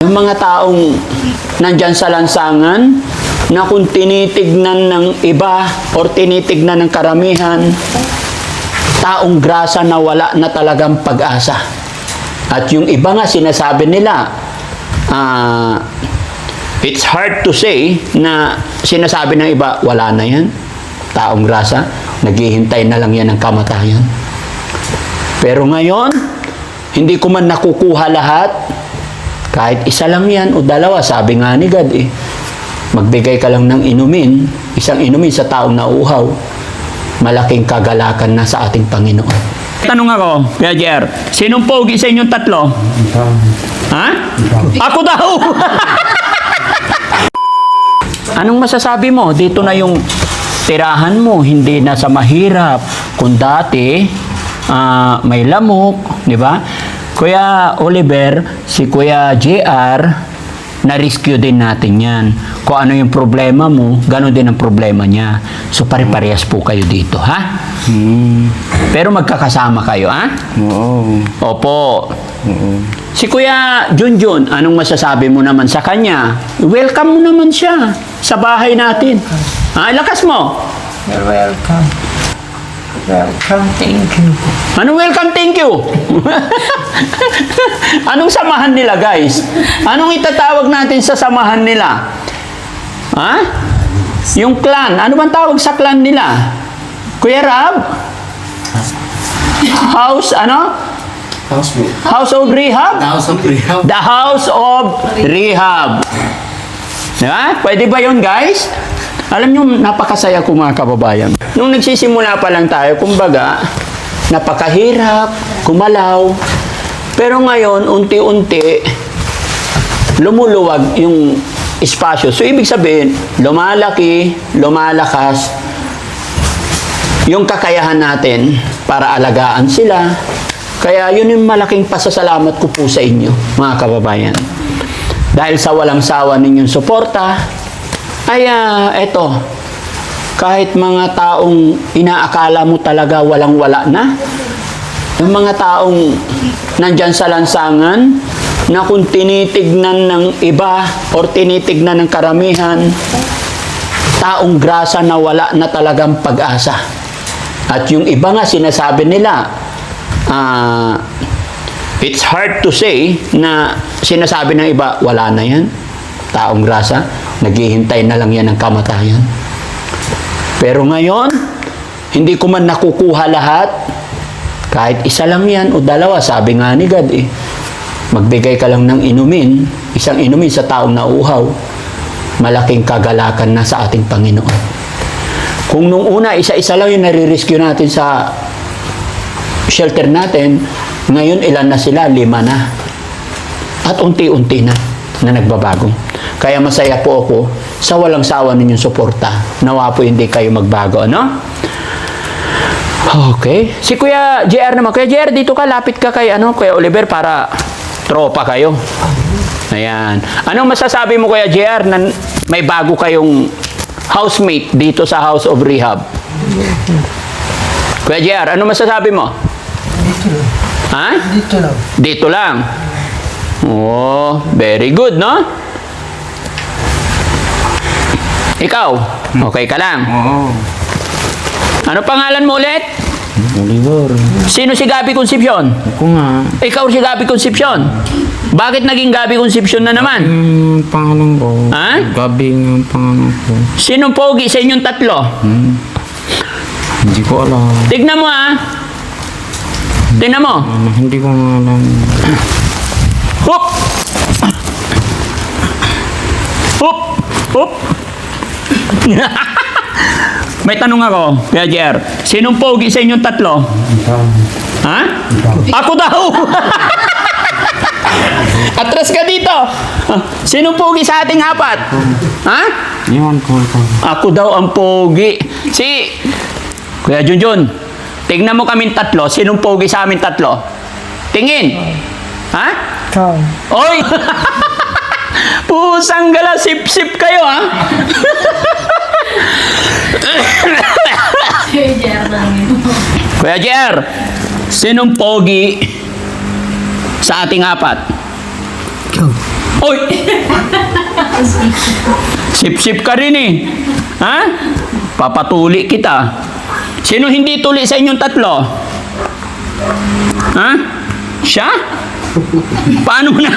Yung mga taong nandyan sa lansangan, na kung tinitignan ng iba or tinitignan ng karamihan, taong grasa na wala na talagang pag-asa. At yung iba nga sinasabi nila, it's hard to say na sinasabi ng iba, wala na yan. Taong grasa, naghihintay na lang yan ng kamatayan. Pero ngayon, hindi ko man nakukuha lahat. Kahit isa lang yan o dalawa, sabi nga ni God magbigay ka lang ng inumin, isang inumin sa taong nauuhaw, malaking kagalakan na sa ating Panginoon. Tanong ako, Kuya Jer, sinong pogi sa inyong tatlo? Ha? Ako daw! Anong masasabi mo? Dito na yung tirahan mo, hindi na sa mahirap. Kung dati, may lamok, di ba? Kuya Oliver, si Kuya JR, na-rescue din natin yan. Kung ano yung problema mo, gano'n din ang problema niya. So, pare-parehas po kayo dito, ha? Pero magkakasama kayo, ha? Oo. Opo. Oo. Si Kuya Junjun, anong masasabi mo naman sa kanya? Welcome mo naman siya sa bahay natin. Ha? Lakas mo. You're welcome. Welcome, thank you. Anong welcome, thank you? Anong samahan nila, guys? Anong itatawag natin sa samahan nila? Ha? Yung clan. Ano bang tawag sa clan nila? Kuya Rab? House, ano? Housemate. House of Rehab? House of Rehab. The House of Rehab. Diba? Pwede ba yun, guys? Alam nyo, napakasaya ko mga kababayan. Nung nagsisimula pa lang tayo, kumbaga, napakahirap, kumalaw. Pero ngayon, unti-unti, lumuluwag yung espasyo. So, ibig sabihin, lumalaki, lumalakas, yung kakayahan natin para alagaan sila. Kaya yun yung malaking pasasalamat ko po sa inyo, mga kababayan. Dahil sa walang sawa ninyong suporta, ay eto, kahit mga taong inaakala mo talaga walang-wala na, yung mga taong nandyan sa lansangan, na kung tinitignan ng iba or tinitignan ng karamihan, taong grasa na wala na talagang pag-asa. At yung iba nga sinasabi nila, it's hard to say na sinasabi ng iba, wala na yan. Taong grasa, naghihintay na lang yan ng kamatayan. Pero ngayon, hindi ko man nakukuha lahat. Kahit isa lang yan o dalawa, sabi nga ni God magbigay ka lang ng inumin, isang inumin sa taong nauuhaw, malaking kagalakan na sa ating Panginoon. Kung nung una, isa-isa lang yung nare-rescue natin sa shelter natin, ngayon ilan na sila? 5 na. At unti-unti na nagbabago. Kaya masaya po ako sa walang sawa ninyong suporta. Nawa po hindi kayo magbago, ano? Okay. Si Kuya JR naman. Kuya JR, dito ka, lapit ka kay Kuya Oliver para tropa kayo. Ayan. Anong masasabi mo, Kuya JR, na may bago kayong housemate dito sa House of Rehab? Kuya JR, ano masasabi mo? Dito lang. Ha? Dito lang. Dito lang. Oh, very good, no? Ikaw, okay ka lang? Oo. Ano pangalan mo ulit? Oliver. Sino si Gabi Concepcion? Ako nga. Ikaw si Gabi Concepcion. Bakit naging Gabi Concepcion na naman? Pangalan ko. Ha? Gabi ng pangalan ko. Sinong pogi sa inyong tatlo? Hindi ko alam. Tignan mo, ha? Tignan mo. Hindi ko nga alam. Hup! Hup! Hup! May tanong ako, Kuya Jer. Sinong pogi sa inyong tatlo? Ha? Ako daw! Atras ka dito! Sinong pogi sa ating 4? Ha? Iwan ko ito. Ako daw ang pogi. Si Kuya Junjun, tignan mo kaming tatlo. Sinong pogi sa amin tatlo? Tingin. Ha? Ikaw. Oy! Pusang gala, sip-sip kayo, ha? Kuya Jer, sinong pogi sa ating 4? Ikaw. Uy! Sip-sip ka rin eh. Ha? Papatuli kita. Sino hindi tuli sa inyong tatlo? Ha? Siya? Paano mo na?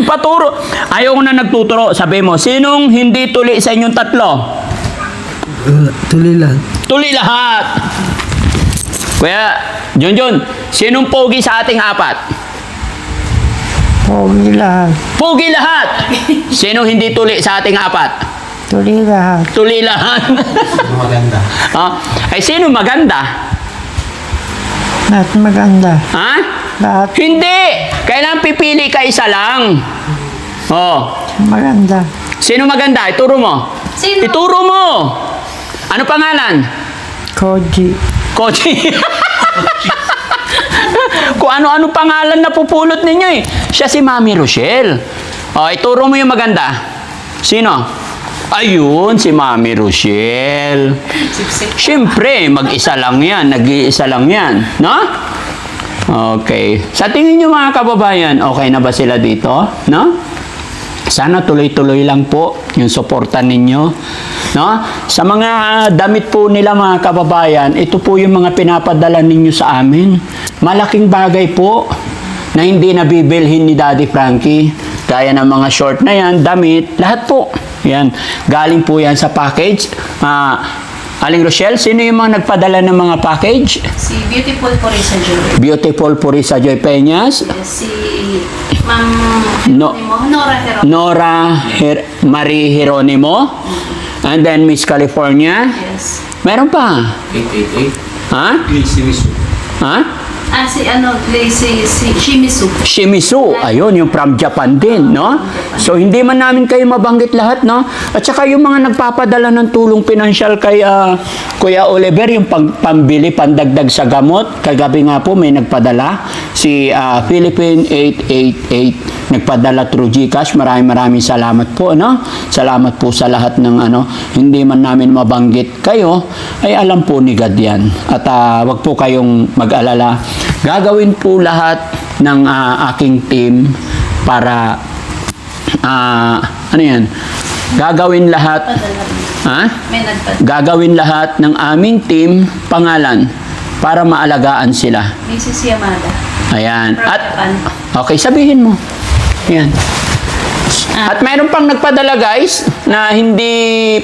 Paturo. Ayaw ko na nagtuturo. Sabi mo, sinong hindi tuli sa inyong tatlo? Tuloy lang. Tuli lahat. Kuya, Junjun, sinong pogi sa ating apat? Pogi lang. Pogi lahat. Sinong hindi tuli sa ating apat? Tuloy lang. Tuli lahat. Maganda. Ay, sino maganda? Lahat maganda. Ha? Lahat Hindi! Kailangan pipili ka isa lang. Oh. maganda. Sino maganda? Ituro mo. Sino? Ituro mo. Ano pangalan? Koji. Kochi. Kung ano-ano pangalan na pupulot ninyo eh. Siya si Mami Rochelle. Oh, ituro mo yung maganda. Sino? Ayun, si Mami Rochelle. Siyempre, mag-isa lang yan. Nag-iisa lang yan. No? Okay. Sa tingin nyo mga kababayan, okay na ba sila dito? No? Sana tuloy-tuloy lang po yung suporta ninyo. No? Sa mga damit po nila mga kababayan, ito po yung mga pinapadala ninyo sa amin. Malaking bagay po na hindi nabibilhin ni Daddy Frankie. Kaya ng mga short na yan, damit, lahat po. Yan. Galing po yan sa package. Aling Rochelle, sino yung mga nagpadala ng mga package? Si Beautiful Purisa Joy. Beautiful Purisa Joy Peñas, Si Ma'am No. Nora Hero. Nora Marie Geronimo, and then Miss California. Yes. Meron pa. 888. Ha? Please, Ha? Si Shimizu. Shimizu, ayun, yung from Japan din, no? So, hindi man namin kayo mabanggit lahat, no? At saka yung mga nagpapadala ng tulong pinansyal kay Kuya Oliver, yung pambili, pandagdag sa gamot. Kagabi nga po may nagpadala, si Philippine 888, nagpadala through GCash. Maraming salamat po, no? Salamat po sa lahat ng hindi man namin mabanggit kayo, ay alam po ni God yan. At wag po kayong mag-alala. Gagawin po lahat ng aking team para gagawin lahat May nagpadala. gagawin lahat ng aming team pangalan para maalagaan sila. Mrs. Yamada. Ayan. From At Japan. okay, sabihin mo. Ayan. At mayroon pang nagpadala guys na hindi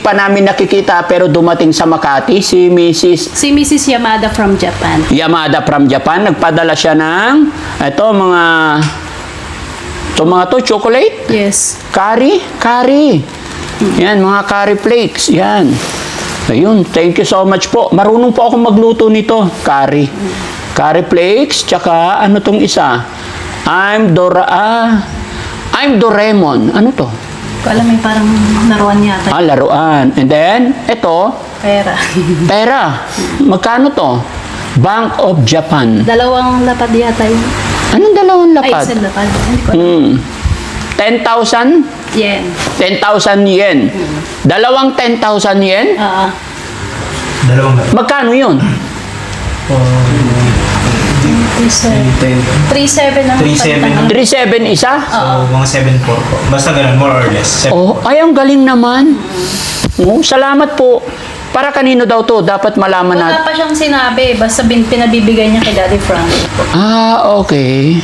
pa namin nakikita pero dumating sa Makati, si Mrs. Si Mrs. Yamada from Japan. Yamada from Japan. Nagpadala siya ng mga chocolate, Yes. curry. Yan, mga curry flakes. Yan. Ayun, thank you so much po. Marunong po ako magluto nito, curry. Curry flakes, tsaka ano tong isa? I'm Doraemon. Ano to? Ko alam may parang laruan yata. Laruan. And then, ito, Pera. pera. Magkano to? Bank of Japan. Dalawang lapad yata yun. Anong dalawang Ay, lapad? isang lapad. Hindi ko alam. 10,000? Yen. 10,000 yen. Dalawang 10,000 yen? Dalawang na. Magkano yun? 3.7 ang 3.7. 3,700 isa? So, mga 7.4 po. Basta ganun, more or less. Oh, ay, ang galing naman. Oh, salamat po. Para kanino daw to? Dapat malaman natin. Wala pa siyang sinabi. Basta pinabibigay niya kay Daddy Frank. Okay.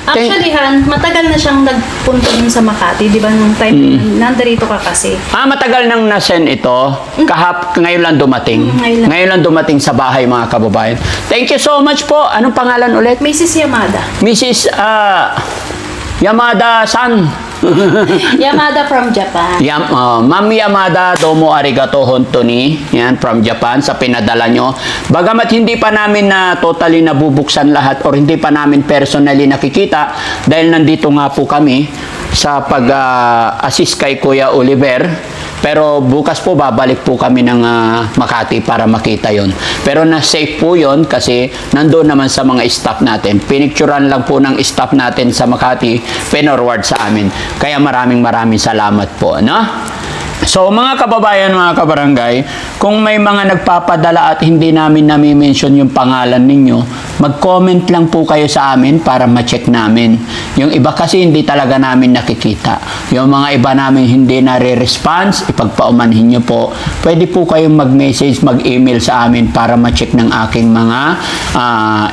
Actually, Han, matagal na siyang nagpunta dun sa Makati. Di ba nung time nandarito ka kasi? Matagal nang nasend ito. Ngayon lang dumating. Ngayon lang. Ngayon lang dumating sa bahay, mga kababayan. Thank you so much po. Anong pangalan ulit? Mrs. Yamada. Mrs. Yamada-san. Yamada from Japan. Ma'am Yamada, domo arigato hontoni. Yan, from Japan, sa pinadala nyo. Bagamat hindi pa namin na totally nabubuksan lahat or hindi pa namin personally nakikita dahil nandito nga po kami sa pag-assist kay Kuya Oliver. Pero bukas po babalik po kami ng Makati para makita yon. Pero na-safe po yon kasi nandoon naman sa mga staff natin. Pinicturan lang po ng staff natin sa Makati, pinorward sa amin. Kaya maraming salamat po. No? So mga kababayan, mga kabarangay, kung may mga nagpapadala at hindi namin nami-mention yung pangalan ninyo, mag-comment lang po kayo sa amin para ma-check namin. Yung iba kasi hindi talaga namin nakikita. Yung mga iba namin hindi nare-response, ipagpaumanhin nyo po. Pwede po kayong mag-message, mag-email sa amin para ma-check ng aking mga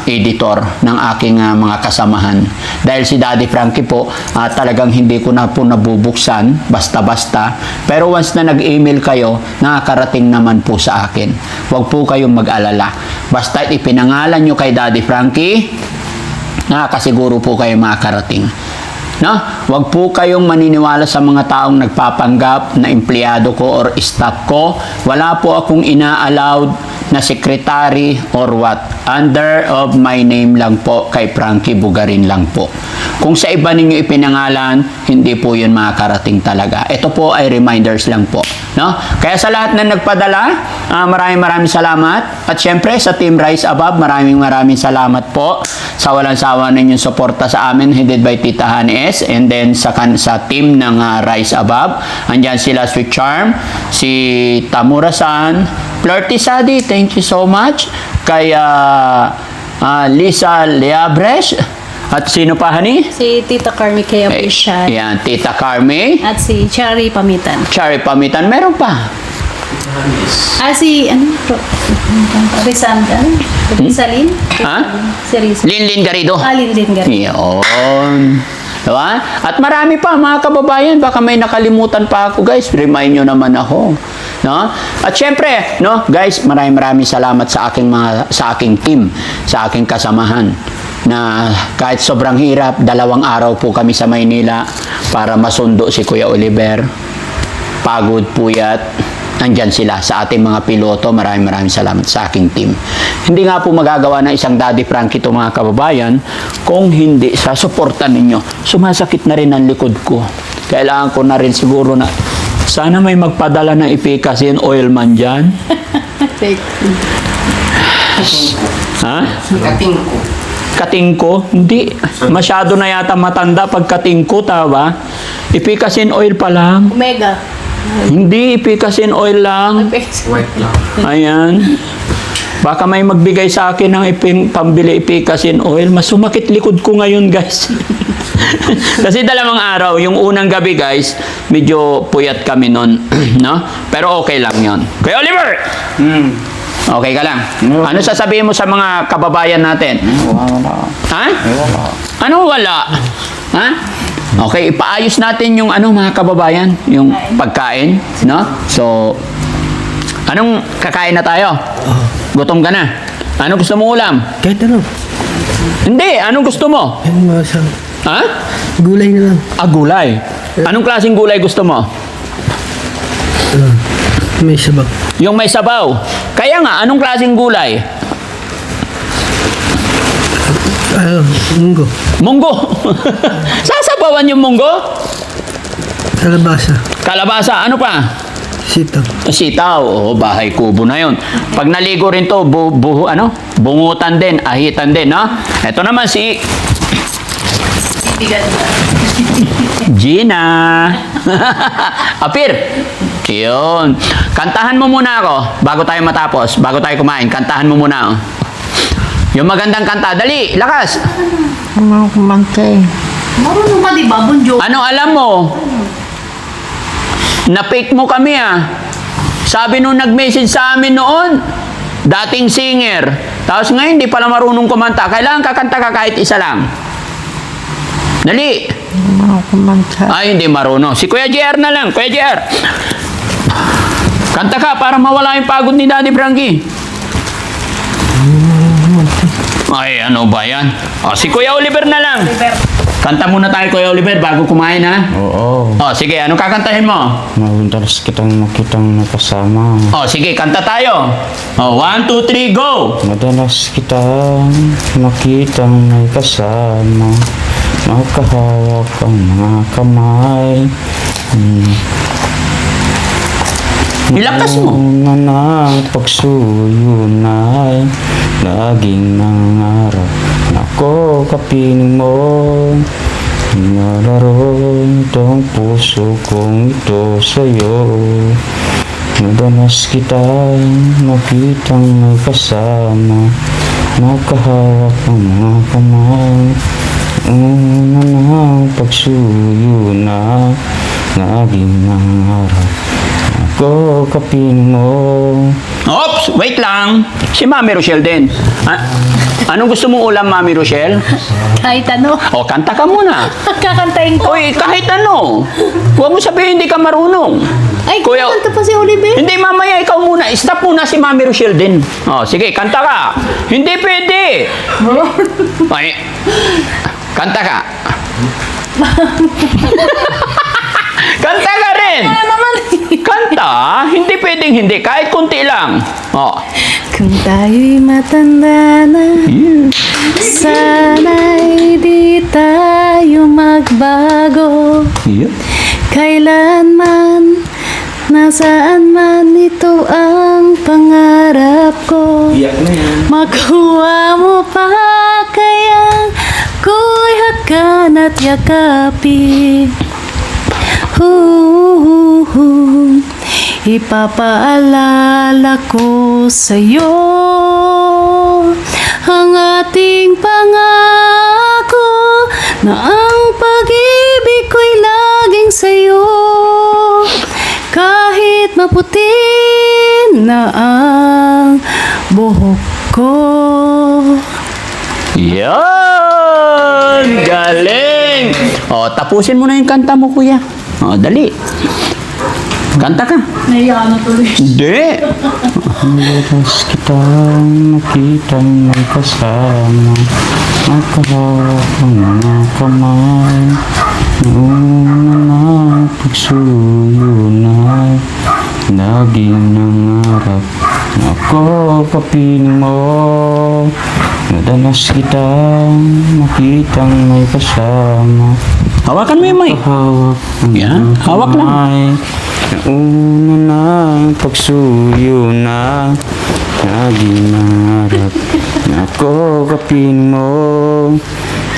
editor, ng aking mga kasamahan. Dahil si Daddy Frankie po, talagang hindi ko na po nabubuksan, basta-basta. Pero once na nag-email kayo, nakakarating naman po sa akin. Huwag po kayong mag-alala. Basta ipinangalan nyo kay Daddy Frankie, nakakasiguro po kayo makakarating. No? Huwag po kayong maniniwala sa mga taong nagpapanggap na empleyado ko or staff ko. Wala po akong ina-allowed na secretary or what. Under of my name lang po, kay Frankie Bugarin lang po. Kung sa iba ninyo ipinangalan, hindi po yun makakarating talaga. Ito po ay reminders lang po. No? Kaya sa lahat na nagpadala, maraming salamat. At syempre sa Team Rise Above, maraming salamat po sa walang sawa ninyong suporta sa amin, headed by Tita Honey S. And then sa team ng Rise Above, andyan sila Sweet Charm, si Tamura-san, Flirty Sadi, thank you so much. Kay Lisa Leabres. At sino pa, Honey? Si Tita Carmi Kaya Pishan. Yan, Tita Carmi. At si Cherry Pamitan. Cherry Pamitan. Meron pa. Si, Rizanda? Rizalin? Ha? Si Rizal. Linlin Garrido. Linlin Garrido. Yun. Diba? At marami pa, mga kababayan. Baka may nakalimutan pa ako, guys. Remind nyo naman ako. No? At syempre, no, guys, maraming salamat sa aking team, sa aking kasamahan. Na kahit sobrang hirap, 2 araw po kami sa Maynila para masundo si Kuya Oliver. Pagod, puyat, nandyan sila sa ating mga piloto. Maraming salamat sa aking team. Hindi nga po magagawa ng isang Daddy Frankie ito, mga kababayan, kung hindi sa suporta ninyo. Sumasakit na rin ang likod ko. Kailangan ko na rin siguro na sana may magpadala ng Ipikasin oil man dyan. Ha? Katingko? Hindi. Masyado na yata matanda pag katingko, tama? Ipikasin oil pa lang. Omega. Hindi, Ipikasin oil lang. White lang. Ayan. Baka may magbigay sa akin ng pambili Ipikasin oil. Mas sumakit likod ko ngayon, guys. Kasi 2 araw, yung unang gabi, guys, medyo puyat kami nun. No? Pero okay lang yon. Kuya Oliver! Okay ka lang. Ano sasabihin mo sa mga kababayan natin? Wala. Ha? Ano wala? Ha? Okay, ipaayos natin yung mga kababayan, yung pagkain, no? So, anong kakain na tayo? Gutom ka na. Ano gusto mo ulam? Kahit ano. Hindi, anong gusto mo? Yung mga Ha? gulay na lang. Gulay. Anong klaseng gulay gusto mo? May sabak. Yung may sabaw. Kaya nga, anong klaseng gulay? Munggo. Munggo. Sasabawan yung munggo? Kalabasa. Kalabasa. Ano pa? Sitaw. Sitaw. Oo, bahay kubo na yun. Pag naligo rin to, bungutan din, ahitan din, no? Ito naman si Gina. Apir. Yun. Kantahan mo muna ako bago tayo matapos, bago tayo kumain. Kantahan mo muna. Yung magandang kanta. Dali, lakas. Ano kumante? Marunong ka, di ba? Bonjour. Ano alam mo? Na-fake mo kami, Sabi nung nag-message sa amin noon, dating singer. Tapos ngayon, di pala marunong kumanta. Kailangan kakanta ka kahit isa lang. Dali. Ano kumante? Ay, hindi marunong. Si Kuya JR na lang. Kuya JR. Kanta ka para mawala yung pagod ni Daddy Frankie. Ay, ano ba yan? Si Kuya Oliver na lang. Kanta muna tayo, Kuya Oliver, bago kumain, ha? Oo. Sige, anong kakantahin mo? Madalas kitang nakitang nakasama. Sige, kanta tayo. 1, 2, 3, go! Madalas kitang nakitang may kasama. Makahawak ang mga kamay. Ilakas mo. Na ng pagsuyunay, laging nangarap na ako kapiling mo. Nalaro itong puso kong ito sa'yo. Madalas kita'y makitang may kasama, nakahawak ang mga kamay. Una ng pagsuyo na laging nangarap ako kapiling mo. Oops! Wait lang. Si Mami Rochelle din. Anong gusto mong ulam, Mami Rochelle? Kahit ano. O, kanta ka muna. Kakantayin ko. Uy, kahit ano. Huwag mo sabihin hindi ka marunong. Ay, Kuya- kanta pa si Oliver. Hindi, mamaya ikaw muna. Stop muna si Mami Rochelle din. O, sige, kanta ka. Hindi pwede. Ay, kanta ka. Kanta ka rin. Ano naman? Kanta, hindi pwedeng hindi. Kahit kunti lang. O. Kung tayo'y matanda na, sana'y di tayo magbago. Yeah. Kailanman, nasaan man ito ang pangarap ko. Makuha mo pa kaya ko'y hakan at yakapin. Ipapaalala ko sa'yo ang ating pangako na ang pag-ibig ko'y laging sa'yo. Kahit maputi na ang buhok ko. Yan! Galing! O, tapusin mo na yung kanta mo, kuya. O, dali. Kanta ka. Naiya na tuloy. Hindi. Madalas kitang makitang may kasama, nakahawak ang mga kamay. Una ng pagsuyo na laging nangarap ako kapiling mo. Madalas kitang makitang may kasama, Hawakan mo yung mic. hawak ang Yan, mga hawak lang. kamay. Una ng pagsuyo na laging nangarap na ako kapiling mo.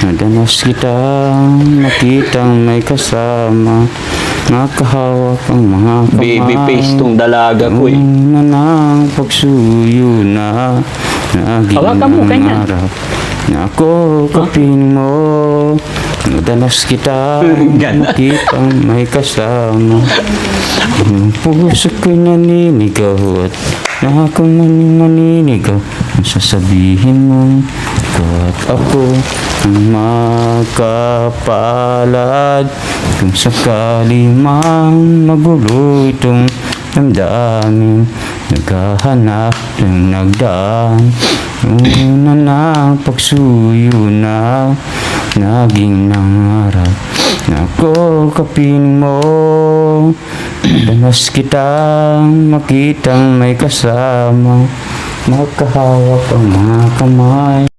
Madalas kitang makitang may kasama, nakahawak ang mga kamay. Baby face tong dalaga ko eh. Una ng pagsuyo na laging Hawakan mo, ganyan. nangarap na ako kapiling mo. Madalas kita Gana. makitang may kasama. Ang puso ko'y naninigaw at na akong naninigaw. Ang sasabihin mo ikaw at ako ang magkapalad. Kung sakali mang magulo itong damdamin, naghahanap ng nagdaan. Una ng pagsuyo na laging nangarap na ako kapiling mo. Madalas kitang makitang may kasama, nakahawak ang mga kamay.